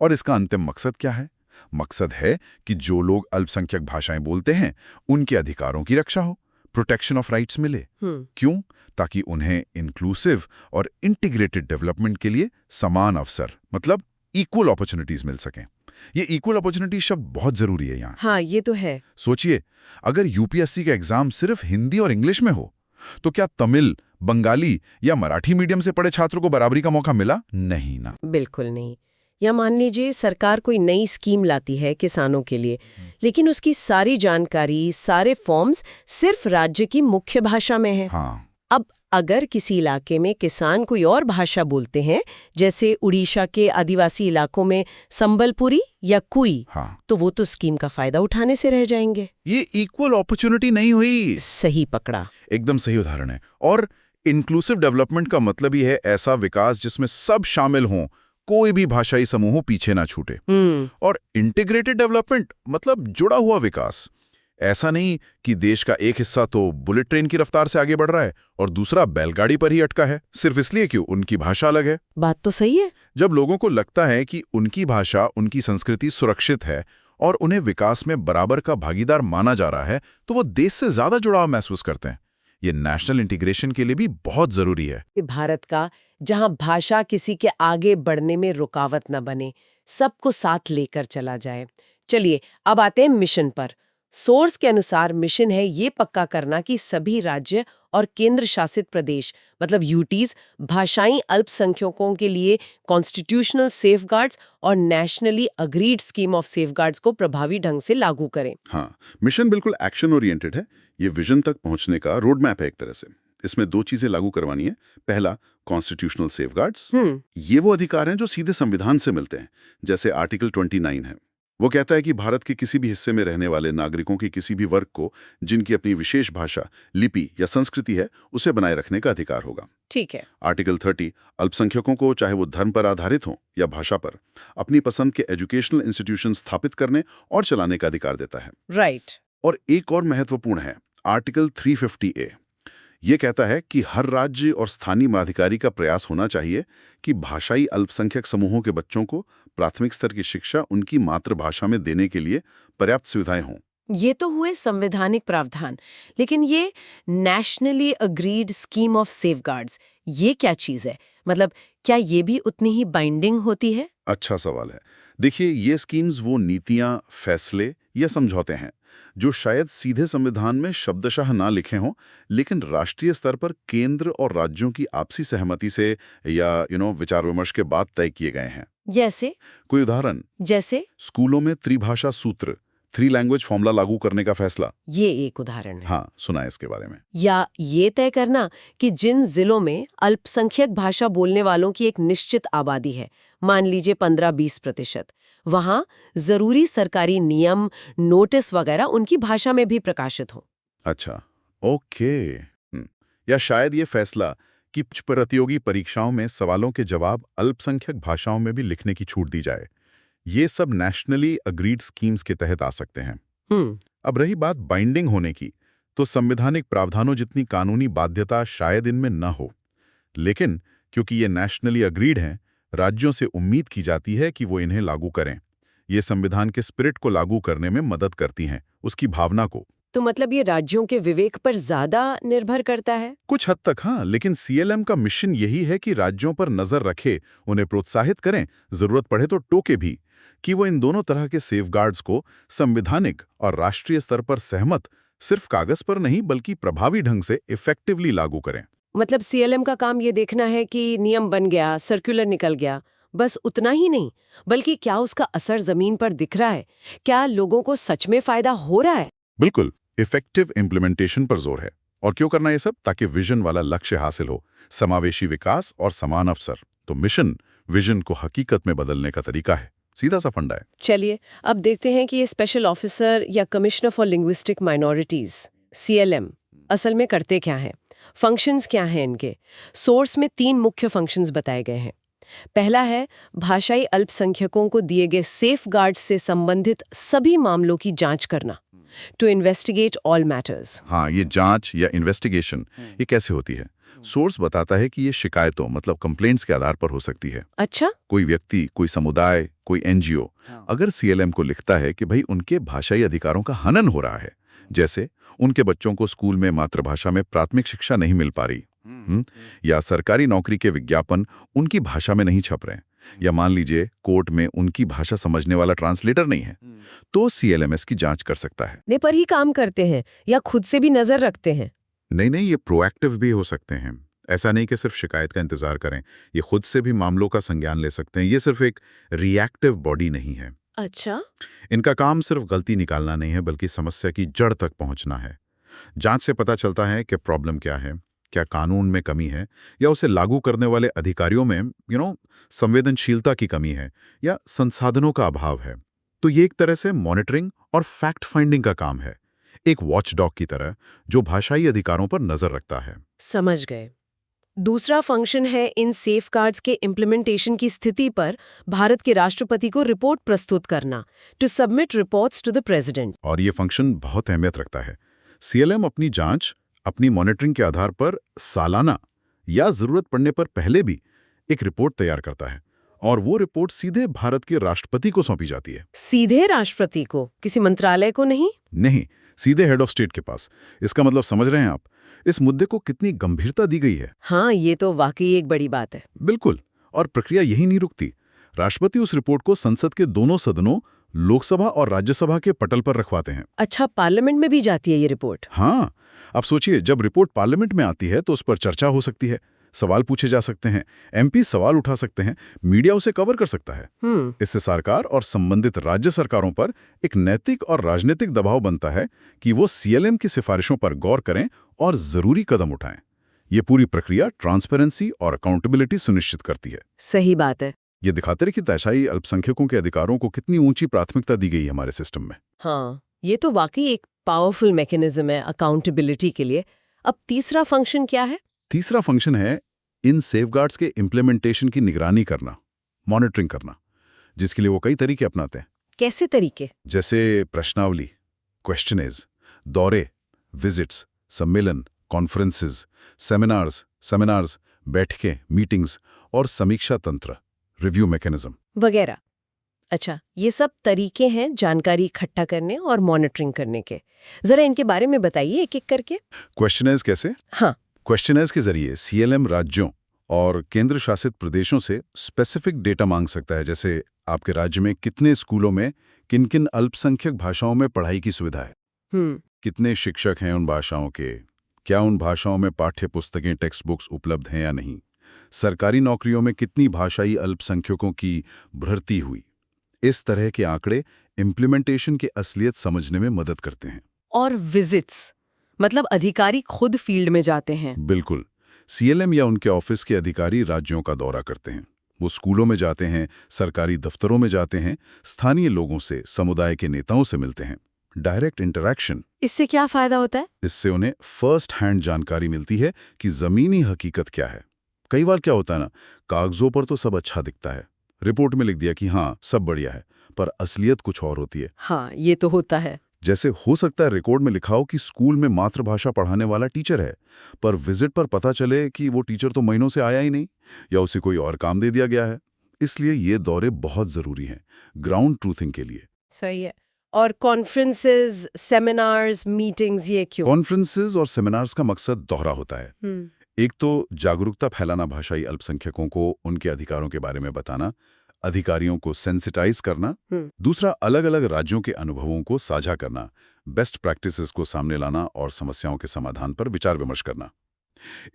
और इसका अंतिम मकसद क्या है? मकसद है कि जो लोग अल्पसंख्यक भाषाएं बोलते हैं, उनके अधिकारों की रक्षा हो, प्रोटेक्शन ऑफ राइट्स मिले। क्यों? ताकि उन्हें इंक्लूसिव और इंटीग्रेटेड डेवलपमेंट के लिए समान अवसर, मतलब इक्वल अपॉर्चुनिटीज मिल सकें। ये इक्वल अपॉर्चुनिटी शब्द बहुत जरूरी है यहाँ। हाँ, ये तो है। सोचिए, अगर यूपीएससी का एग्जाम सिर्फ हिंदी और इंग्लिश में हो, तो क्या तमिल, बंगाली या मराठी मीडियम से पढ़े छात्रों को बराबरी का मौका मिला? नहीं ना। बिल्कुल नहीं। या मान लीजिए सरकार कोई नई स्कीम लाती है किसानों के लिए, लेकिन उसकी सारी जानकारी, सारे फॉर्म्स सिर्फ राज्य की मुख्य भाषा में है। हाँ। अब अगर किसी इलाके में किसान कोई और भाषा बोलते हैं, जैसे उड़ीसा के आदिवासी इलाकों में संबलपुरी या कुई, हाँ। तो वो तो स्कीम का फायदा उठाने से रह जाएंगे। ये इक्वल अपॉर्चुनिटी नहीं हुई। सही पकड़ा। एकदम सही उदाहरण है। और इंक्लूसिव डेवलपमेंट का मतलब ही है ऐसा विकास जिसमें सब शामिल हों, कोई भी भाषाई समूह पीछे ना छूटे। और इंटीग्रेटेड डेवलपमेंट मतलब जुड़ा हुआ विकास। ऐसा नहीं कि देश का एक हिस्सा तो बुलेट ट्रेन की रफ्तार से आगे बढ़ रहा है और दूसरा बैलगाड़ी पर ही अटका है, सिर्फ इसलिए कि उनकी भाषा अलग है। बात तो सही है। जब लोगों को लगता है कि उनकी भाषा, उनकी संस्कृति सुरक्षित है और उन्हें विकास में बराबर का भागीदार माना जा रहा है, तो वो देश से ज्यादा जुड़ाव महसूस करते हैं। ये नेशनल इंटीग्रेशन के लिए भी बहुत जरूरी है। भारत का, जहां भाषा किसी के आगे बढ़ने में रुकावट न बने, सबको साथ लेकर चला जाए। चलिए अब आते हैं मिशन पर। सोर्स के अनुसार मिशन है ये पक्का करना कि सभी राज्य और केंद्र शासित प्रदेश, मतलब यूटीज, भाषाई अल्पसंख्यकों के लिए कॉन्स्टिट्यूशनल सेफगार्ड्स और nationally agreed scheme of safeguards को प्रभावी ढंग से लागू करें। हाँ, मिशन बिल्कुल एक्शन ओरिएंटेड है। ये विजन तक पहुंचने का रोड मैप है एक तरह से। इसमें 2 चीजें लागू करवानी है। पहला, कॉन्स्टिट्यूशनल सेफगार्ड्स। ये वो अधिकार हैं जो सीधे संविधान से मिलते हैं, जैसे आर्टिकल 29 है। वो कहता है कि भारत के किसी भी हिस्से में रहने वाले नागरिकों की किसी भी वर्ग को जिनकी अपनी विशेष भाषा, लिपि या संस्कृति है, उसे बनाए रखने का अधिकार होगा। ठीक है। आर्टिकल 30 अल्पसंख्यकों को, चाहे वो धर्म पर आधारित हो या भाषा पर, अपनी पसंद के एजुकेशनल इंस्टीट्यूशन स्थापित करने और चलाने का अधिकार देता है। राइट। और एक और महत्वपूर्ण है, आर्टिकल 350A। ये कहता है कि हर राज्य और स्थानीय मताधिकारी का प्रयास होना चाहिए कि भाषाई अल्पसंख्यक समूहों के बच्चों को प्राथमिक स्तर की शिक्षा उनकी मातृभाषा में देने के लिए पर्याप्त सुविधाएं हों। ये तो हुए संवैधानिक प्रावधान, लेकिन ये nationally agreed scheme of safeguards, ये क्या चीज है? मतलब क्या ये भी उतनी ही बाइंडिंग होती है? अच्छा सवाल है। देखिए, ये स्कीम्स वो नीतियां, फैसले या समझौते हैं जो शायद सीधे संविधान में शब्दशः ना लिखे हों, लेकिन राष्ट्रीय स्तर पर केंद्र और राज्यों की आपसी सहमति से या विचार विमर्श के बाद तय किए गए हैं। जैसे? कोई उदाहरण? जैसे स्कूलों में त्रिभाषा सूत्र, 3 लैंग्वेज फॉर्मूला लागू करने का फैसला। ये एक उदाहरण है। हाँ, सुना है इसके बारे में। या ये तय करना कि जिन जिलों में अल्पसंख्यक भाषा बोलने वालों की एक निश्चित आबादी है, मान लीजिए 15-20%, वहां जरूरी सरकारी नियम, नोटिस वगैरह उनकी भाषा में भी प्रकाशित हो। अच्छा, ओके। या शायद ये फैसला कि प्रतियोगी परीक्षाओं में सवालों के जवाब अल्पसंख्यक भाषाओं में भी लिखने की छूट दी जाए। ये सब नेशनली अग्रीड स्कीम्स के तहत आ सकते हैं। अब रही बात बाइंडिंग होने की, तो संवैधानिक प्रावधानों जितनी कानूनी बाध्यता शायद इनमें न हो, लेकिन क्योंकि ये नेशनली अग्रीड हैं, राज्यों से उम्मीद की जाती है कि वो इन्हें लागू करें। ये संविधान के स्पिरिट को लागू करने में मदद करती हैं, उसकी भावना को। तो मतलब ये राज्यों के विवेक पर ज्यादा निर्भर करता है? कुछ हद तक हाँ, लेकिन सीएलएम का मिशन यही है कि राज्यों पर नजर रखे, उन्हें प्रोत्साहित करें, जरूरत पड़े तो टोके भी, कि वो इन दोनों तरह के सेफगार्ड्स को संवैधानिक और राष्ट्रीय स्तर पर सहमत सिर्फ कागज पर नहीं बल्कि प्रभावी ढंग से इफेक्टिवली लागू करें। मतलब सीएलएम का काम ये देखना है कि नियम बन गया, सर्कुलर निकल गया, बस उतना ही नहीं, बल्कि क्या उसका असर जमीन पर दिख रहा है, क्या लोगों को सच में फायदा हो रहा है? बिल्कुल, इफेक्टिव इम्प्लीमेंटेशन पर जोर है। और क्यों करना ये सब? ताकि विजन वाला लक्ष्य हासिल हो, समावेशी विकास और समान अवसर। तो मिशन विजन को हकीकत में बदलने का तरीका है, सीधा सा फंडा है। चलिए अब देखते हैं कि ये स्पेशल ऑफिसर या commissioner for linguistic minorities CLM असल में करते क्या हैं, फंक्शंस क्या हैं इनके। सोर्स में 3 मुख्य फंक्शंस बताए गए हैं। पहला है भाषाई अल्पसंख्यकों को दिए गए सेफगार्ड्स से संबंधित सभी मामलों की जांच करना, टू इन्वेस्टिगेट ऑल मैटर्स। हाँ, ये जांच या इन्वेस्टिगेशन ये कैसे होती है? सोर्स बताता है कि ये शिकायतों मतलब कंप्लेंट्स के आधार पर हो सकती है। अच्छा, कोई व्यक्ति, कोई समुदाय, कोई एनजीओ अगर सीएलएम को लिखता है कि भाई उनके भाषाई अधिकारों का हनन हो रहा है, जैसे उनके बच्चों को स्कूल में मातृभाषा में प्राथमिक शिक्षा नहीं मिल पा रही, या सरकारी नौकरी के विज्ञापन उनकी भाषा में नहीं छप रहे, या मान लीजिए कोर्ट में उनकी भाषा समझने वाला ट्रांसलेटर नहीं है, तो सीएलएमएस की जांच कर सकता है। ने पर ही काम करते हैं या खुद से भी नजर रखते हैं? नहीं, ये प्रोएक्टिव भी हो सकते हैं। ऐसा नहीं कि सिर्फ शिकायत का इंतजार करें, ये खुद से भी मामलों का संज्ञान ले सकते हैं। ये सिर्फ एक रिएक्टिव बॉडी नहीं है। अच्छा, इनका काम सिर्फ गलती निकालना नहीं है बल्कि समस्या की जड़ तक पहुंचना है। जांच से पता चलता है कि प्रॉब्लम क्या है, क्या कानून में कमी है, या उसे लागू करने वाले अधिकारियों में संवेदनशीलता की कमी है, या संसाधनों का अभाव है। तो ये एक तरह से मॉनिटरिंग और फैक्ट फाइंडिंग का काम है, एक वॉचडॉग की तरह जो भाषाई अधिकारों पर नजर रखता है। समझ गए। दूसरा फंक्शन है इन सेफगार्ड्स के इम्प्लीमेंटेशन की स्थिति पर भारत के राष्ट्रपति को रिपोर्ट प्रस्तुत करना, to submit reports to the president. और ये फंक्शन बहुत अहमियत रखता है। सीएलएम अपनी जांच, अपनी मॉनिटरिंग के आधार पर सालाना या जरूरत पड़ने पर पहले भी एक रिपोर्ट तैयार करता है, और वो रिपोर्ट सीधे भारत के राष्ट्रपति को सौंपी जाती है। सीधे राष्ट्रपति को, किसी मंत्रालय को नहीं? नहीं, सीधे हेड ऑफ स्टेट के पास। इसका मतलब समझ रहे हैं आप इस मुद्दे को कितनी गंभीरता दी गई है? हाँ, ये तो वाकई एक बड़ी बात है। बिल्कुल, और प्रक्रिया यही नहीं रुकती। राष्ट्रपति उस रिपोर्ट को संसद के दोनों सदनों, लोकसभा और राज्यसभा के पटल पर रखवाते हैं। अच्छा, पार्लियामेंट में भी जाती है ये रिपोर्ट? हाँ, आप सोचिए, जब रिपोर्ट पार्लियामेंट में आती है तो उस पर चर्चा हो सकती है, सवाल पूछे जा सकते हैं, एमपी सवाल उठा सकते हैं, मीडिया उसे कवर कर सकता है। इससे सरकार और संबंधित राज्य सरकारों पर एक नैतिक और राजनीतिक दबाव बनता है कि वो सीएलएम की सिफारिशों पर गौर करें और जरूरी कदम उठाएं। ये पूरी प्रक्रिया ट्रांसपेरेंसी और अकाउंटेबिलिटी सुनिश्चित करती है। सही बात है। ये दिखाते रहे कि भाषाई अल्पसंख्यकों के अधिकारों को कितनी ऊंची प्राथमिकता दी गई है हमारे सिस्टम में। हाँ, ये तो वाकई एक पावरफुल मैकेनिज्म है अकाउंटेबिलिटी के लिए। अब तीसरा फंक्शन क्या है? तीसरा फंक्शन है इन सेफगार्ड्स के इम्प्लीमेंटेशन की निगरानी करना, मॉनिटरिंग करना, जिसके लिए वो कई तरीके अपनाते हैं। कैसे तरीके? जैसे प्रश्नावली, क्वेश्चनेज, दौरे, विजिट्स, सम्मेलन, कॉन्फ्रेंसेस, सेमिनार्स, बैठकें, मीटिंग्स और समीक्षा तंत्र, रिव्यू मैकेनिज्म वगैरह। अच्छा, ये सब तरीके हैं जानकारी इकट्ठा करने और मॉनिटरिंग करने के। जरा इनके बारे में बताइए एक एक करके। क्वेश्चनेज कैसे? हाँ, क्वेश्चनेज के जरिए सीएलएम राज्यों और केंद्र शासित प्रदेशों से स्पेसिफिक डेटा मांग सकता है, जैसे आपके राज्य में कितने स्कूलों में किन किन अल्पसंख्यक भाषाओं में पढ़ाई की सुविधा है, कितने शिक्षक हैं उन भाषाओं के, क्या उन भाषाओं में पाठ्य पुस्तकें, टेक्स्ट बुक्स उपलब्ध हैं या नहीं, सरकारी नौकरियों में कितनी भाषाई अल्पसंख्यकों की भर्ती हुई। इस तरह के आंकड़े इम्प्लीमेंटेशन की असलियत समझने में मदद करते हैं। और विजिट्स मतलब अधिकारी खुद फील्ड में जाते हैं? बिल्कुल, सीएलएम या उनके ऑफिस के अधिकारी राज्यों का दौरा करते हैं। वो स्कूलों में जाते हैं, सरकारी दफ्तरों में जाते हैं, स्थानीय लोगों से, समुदाय के नेताओं से मिलते हैं। Direct interaction. इससे क्या फायदा होता है? इससे उन्हें फर्स्ट हैंड जानकारी मिलती है कि जमीनी हकीकत क्या है। कई बार क्या होता है ना, कागजों पर तो सब अच्छा दिखता है, रिपोर्ट में लिख दिया कि हाँ सब बढ़िया है, पर असलियत कुछ और होती है। हाँ, ये तो होता है। जैसे हो सकता है रिकॉर्ड में लिखा हो कि स्कूल में मातृभाषा पढ़ाने वाला टीचर है, पर विजिट पर पता चले कि वो टीचर तो महीनों से आया ही नहीं, या उसे कोई और काम दे दिया गया है। इसलिए ये दौरे बहुत जरूरी हैं ग्राउंड ट्रूथिंग के लिए। सही है। और कॉन्फ्रेंसेस, सेमिनार्स, मीटिंग्स, ये क्यों? कॉन्फ्रेंसेस और सेमिनार्स का मकसद दोहरा होता है। एक तो जागरूकता फैलाना भाषाई अल्पसंख्यकों को उनके अधिकारों के बारे में बताना, अधिकारियों को सेंसिटाइज करना। दूसरा, अलग अलग राज्यों के अनुभवों को साझा करना, बेस्ट प्रैक्टिसेस को सामने लाना और समस्याओं के समाधान पर विचार विमर्श करना।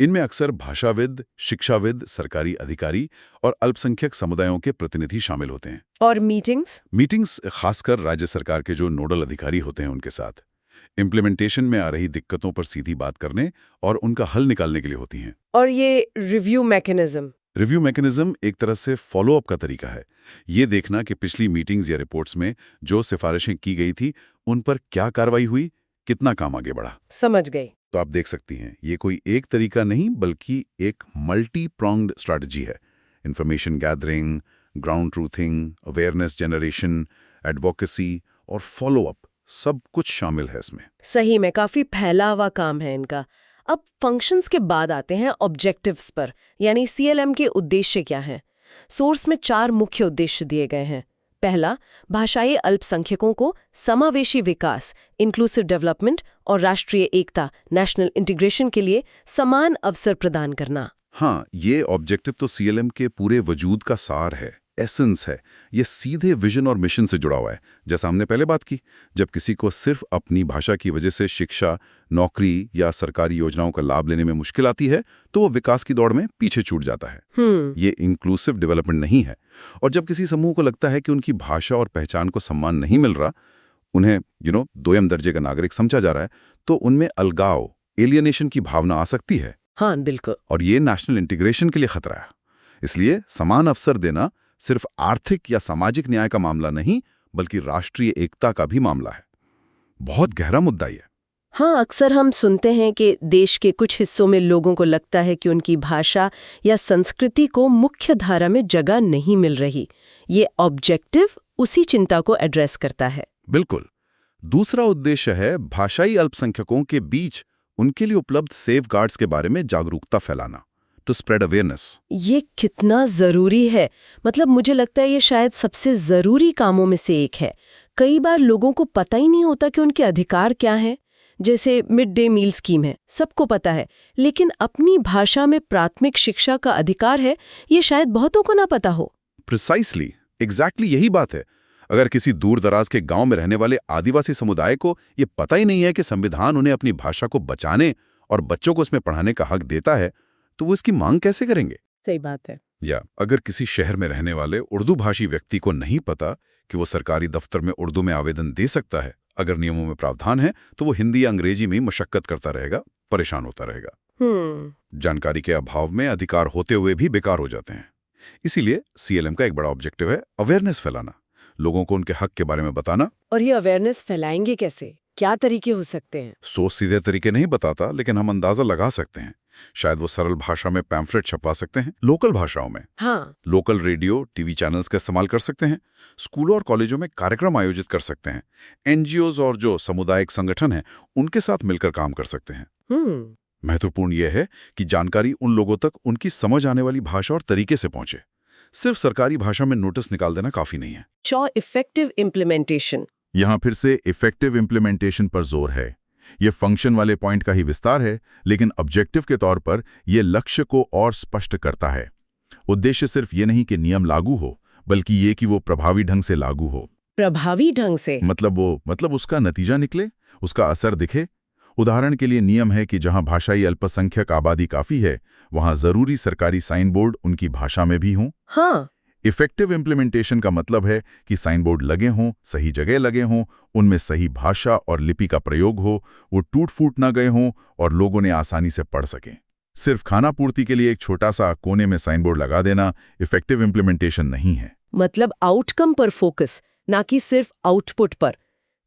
इनमें अक्सर भाषाविद, शिक्षाविद, सरकारी अधिकारी और अल्पसंख्यक समुदायों के प्रतिनिधि शामिल होते हैं। और मीटिंग्स खासकर राज्य सरकार के जो नोडल अधिकारी होते हैं उनके साथ इम्प्लीमेंटेशन में आ रही दिक्कतों पर सीधी बात करने और उनका हल निकालने के लिए होती हैं। और ये रिव्यू मैकेनिज्म एक तरह से फॉलोअप का तरीका है। ये देखना कि पिछली मीटिंग्स या रिपोर्ट्स में जो सिफारिशें की गई थी उन पर क्या कार्रवाई हुई, कितना काम आगे बढ़ा। समझ गई। तो आप देख सकती हैं, ये कोई एक तरीका नहीं बल्कि एक मल्टी प्रोंग्ड स्ट्रैटेजी है। Information gathering, ground truthing, awareness generation, advocacy और फॉलोअप, सब कुछ शामिल है इसमें। सही में काफी फैला हुआ काम है इनका। अब फंक्शंस के बाद आते हैं ऑब्जेक्टिव्स पर, यानी सीएलएम के उद्देश्य क्या हैं। सोर्स में 4 मुख्य उद्देश्य दिए गए हैं। पहला, भाषाई अल्पसंख्यकों को समावेशी विकास, इंक्लूसिव डेवलपमेंट और राष्ट्रीय एकता, नेशनल इंटीग्रेशन के लिए समान अवसर प्रदान करना। हाँ, ये ऑब्जेक्टिव तो सीएलएम के पूरे वजूद का सार है, एसेंस है। ये सीधे विजन और मिशन से जुड़ा हुआ है। जैसा हमने पहले बात की, जब किसी को सिर्फ अपनी भाषा की वजह से शिक्षा, नौकरी या सरकारी योजनाओं का लाभ लेने में मुश्किल आती है, तो वो विकास की दौड़ में पीछे छूट जाता है। ये इंक्लूसिव डेवलपमेंट नहीं है। और जब किसी समूह को लगता है कि उनकी भाषा और पहचान को सम्मान नहीं मिल रहा, उन्हें दोयम दर्जे का नागरिक समझा जा रहा है, तो उनमें अलगाव, एलियनेशन की भावना आ सकती है। हाँ, बिल्कुल। और ये नेशनल इंटीग्रेशन के लिए खतरा है। इसलिए समान अवसर देना सिर्फ आर्थिक या सामाजिक न्याय का मामला नहीं, बल्कि राष्ट्रीय एकता का भी मामला है। बहुत गहरा मुद्दा ये। हाँ, अक्सर हम सुनते हैं कि देश के कुछ हिस्सों में लोगों को लगता है कि उनकी भाषा या संस्कृति को मुख्य धारा में जगह नहीं मिल रही। ये ऑब्जेक्टिव उसी चिंता को एड्रेस करता है। बिल्कुल। दूसरा उद्देश्य है भाषाई अल्पसंख्यकों के बीच उनके लिए उपलब्ध सेफगार्ड्स के बारे में जागरूकता फैलाना, टू स्प्रेड अवेयरनेस। ये कितना जरूरी है। मतलब मुझे लगता है ये शायद सबसे जरूरी कामों में से एक है। कई बार लोगों को पता ही नहीं होता कि उनके अधिकार क्या हैं। जैसे मिड डे मील स्कीम है, सबको पता है, लेकिन अपनी भाषा में प्राथमिक शिक्षा का अधिकार है, ये शायद बहुतों को ना पता हो। प्रिसाइसली, एग्जैक्टली यही बात है। अगर किसी दूर दराज के गांव में रहने वाले आदिवासी समुदाय को ये पता ही नहीं है कि संविधान उन्हें अपनी भाषा को बचाने और बच्चों को उसमें पढ़ाने का हक देता है, तो वो इसकी मांग कैसे करेंगे? सही बात है। या अगर किसी शहर में रहने वाले उर्दू भाषी व्यक्ति को नहीं पता कि वो सरकारी दफ्तर में उर्दू में आवेदन दे सकता है, अगर नियमों में प्रावधान है, तो वो हिंदी या अंग्रेजी में मशक्कत करता रहेगा, परेशान होता रहेगा। जानकारी के अभाव में अधिकार होते हुए भी बेकार हो जाते हैं। इसीलिए सीएलएम का एक बड़ा ऑब्जेक्टिव है अवेयरनेस फैलाना, लोगों को उनके हक के बारे में बताना। और ये अवेयरनेस फैलाएंगे कैसे? क्या तरीके हो सकते हैं? सोच सीधे तरीके नहीं बताता, लेकिन हम अंदाजा लगा सकते हैं। शायद वो सरल भाषा में पैम्फलेट छपवा सकते हैं, लोकल भाषाओं में। हाँ। लोकल रेडियो, टीवी चैनल्स का इस्तेमाल कर सकते हैं। स्कूलों और कॉलेजों में कार्यक्रम आयोजित कर सकते हैं। एनजीओज और जो सामुदायिक संगठन हैं, उनके साथ मिलकर काम कर सकते हैं। महत्वपूर्ण यह है कि जानकारी उन लोगों तक उनकी समझ आने वाली भाषा और तरीके से पहुंचे। सिर्फ सरकारी भाषा में नोटिस निकाल देना काफी नहीं है। Effective implementation. यहाँ फिर से इफेक्टिव इम्प्लीमेंटेशन पर जोर है। ये फंक्शन वाले पॉइंट का ही विस्तार है, लेकिन ऑब्जेक्टिव के तौर पर यह लक्ष्य को और स्पष्ट करता है। उद्देश्य सिर्फ ये नहीं कि नियम लागू हो, बल्कि ये कि वो प्रभावी ढंग से लागू हो। प्रभावी ढंग से मतलब उसका नतीजा निकले, उसका असर दिखे। उदाहरण के लिए नियम है कि जहां भाषाई अल्पसंख्यक आबादी काफी है, वहां जरूरी सरकारी साइन बोर्ड उनकी भाषा में भी हों। हाँ। इफेक्टिव इम्प्लीमेंटेशन का मतलब है कि साइन बोर्ड लगे हों, सही जगह लगे हों, उनमें सही भाषा और लिपि का प्रयोग हो, वो टूट फूट ना गए हों और लोगों ने आसानी से पढ़ सकें। सिर्फ खाना पूर्ति के लिए एक छोटा सा कोने में साइन बोर्ड लगा देना इफेक्टिव इम्प्लीमेंटेशन नहीं है। मतलब आउटकम पर फोकस, ना कि सिर्फ आउटपुट पर,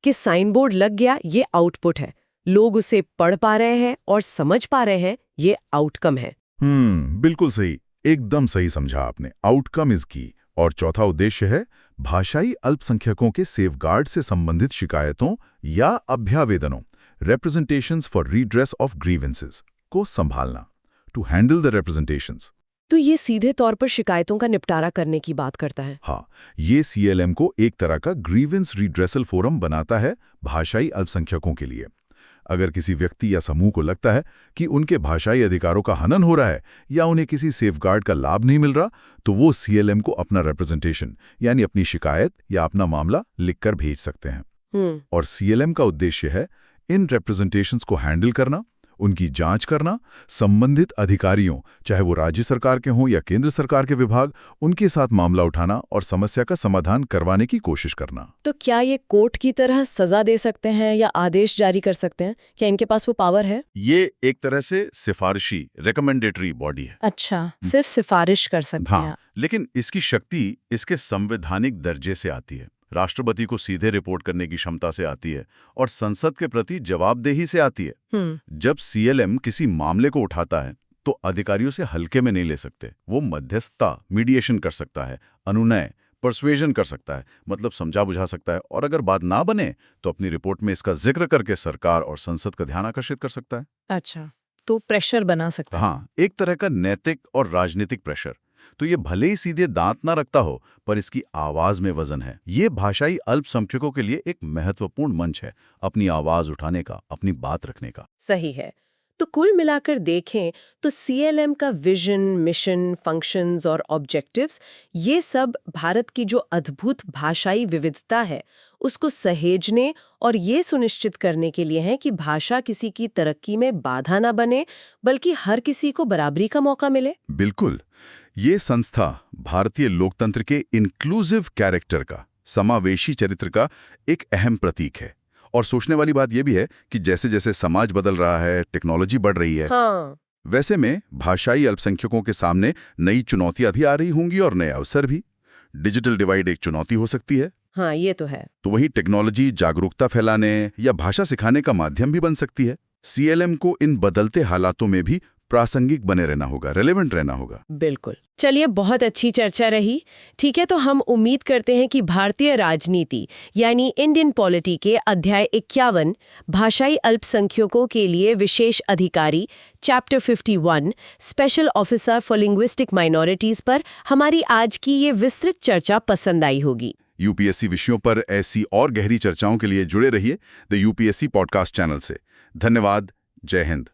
कि साइन बोर्ड लग गया ये आउटपुट है, लोग उसे पढ़ पा रहे हैं और समझ पा रहे हैं, ये आउटकम है। बिल्कुल सही, एकदम सही समझा आपने। आउटकम इज की, और चौथा उद्देश्य है भाषाई अल्पसंख्यकों के सेफगार्ड से संबंधित शिकायतों या अभ्यावेदनों representations for redress of grievances को संभालना, to handle the representations। तो ये सीधे तौर पर शिकायतों का निपटारा करने की बात करता है। हाँ, ये CLM को एक तरह का ग्रीवेंस रिड्रेसल फोरम बनाता है भाषाई अल्पसंख्यकों के लिए। अगर किसी व्यक्ति या समूह को लगता है कि उनके भाषाई अधिकारों का हनन हो रहा है या उन्हें किसी सेफगार्ड का लाभ नहीं मिल रहा, तो वो CLM को अपना रिप्रेजेंटेशन यानी अपनी शिकायत या अपना मामला लिखकर भेज सकते हैं। और CLM का उद्देश्य है इन रिप्रेजेंटेशंस को हैंडल करना, उनकी जांच करना, संबंधित अधिकारियों, चाहे वो राज्य सरकार के हों या केंद्र सरकार के विभाग, उनके साथ मामला उठाना और समस्या का समाधान करवाने की कोशिश करना। तो क्या ये कोर्ट की तरह सजा दे सकते हैं या आदेश जारी कर सकते हैं? क्या इनके पास वो पावर है? ये एक तरह से सिफारिशी रिकमेंडेटरी बॉडी है। अच्छा, सिर्फ सिफारिश कर सकते हैं। हाँ, लेकिन इसकी शक्ति इसके संवैधानिक दर्जे से आती है। राष्ट्रपति को सीधे रिपोर्ट करने की क्षमता से आती है और संसद के प्रति जवाबदेही से आती है। जब CLM किसी मामले को उठाता है तो अधिकारियों से हल्के में नहीं ले सकते। वो मध्यस्थता, मीडिएशन कर सकता है, अनुनय, परसुएजन कर सकता है, मतलब समझा बुझा सकता है, और अगर बात ना बने तो अपनी रिपोर्ट में इसका जिक्र करके सरकार और संसद का ध्यान आकर्षित कर सकता है। अच्छा, तो प्रेशर बना सकता है। हाँ, एक तरह का नैतिक और राजनीतिक प्रेशर। तो ये भले ही सीधे दांत ना रखता हो, पर इसकी आवाज में वजन है। ये भाषाई अल्पसंख्यकों के लिए एक महत्वपूर्ण मंच है अपनी आवाज उठाने का, अपनी बात रखने का। सही है। तो कुल मिलाकर देखें तो CLM का विजन, मिशन, फंक्शंस और ऑब्जेक्टिव्स, ये सब भारत की जो अद्भुत भाषाई विविधता है उसको सहेजने और ये सुनिश्चित करने के लिए हैं कि भाषा किसी की तरक्की में बाधा ना बने, बल्कि हर किसी को बराबरी का मौका मिले। बिल्कुल, ये संस्था भारतीय लोकतंत्र के इंक्लूसिव कैरेक्टर का, समावेशी चरित्र का एक अहम प्रतीक है। और सोचने वाली बात यह भी है कि जैसे जैसे समाज बदल रहा है, टेक्नोलॉजी बढ़ रही है, हाँ। वैसे में भाषाई अल्पसंख्यकों के सामने नई चुनौतियां भी आ रही होंगी और नए अवसर भी। डिजिटल डिवाइड एक चुनौती हो सकती है। हाँ, ये तो है। तो वहीं टेक्नोलॉजी जागरूकता फैलाने या भाषा सिखाने का माध्यम भी बन सकती है। CLM को इन बदलते हालातों में भी प्रासंगिक बने रहना होगा, रेलेवेंट रहना होगा। बिल्कुल। चलिए, बहुत अच्छी चर्चा रही। ठीक है, तो हम उम्मीद करते हैं कि भारतीय राजनीति यानी इंडियन पॉलिटी के अध्याय 51 भाषाई अल्पसंख्यकों के लिए विशेष अधिकारी chapter 51 special officer for linguistic minorities पर हमारी आज की ये विस्तृत चर्चा पसंद आई होगी। UPSC विषयों पर ऐसी और गहरी चर्चाओं के लिए जुड़े रहिए द UPSC पॉडकास्ट चैनल से। धन्यवाद। जय हिंद।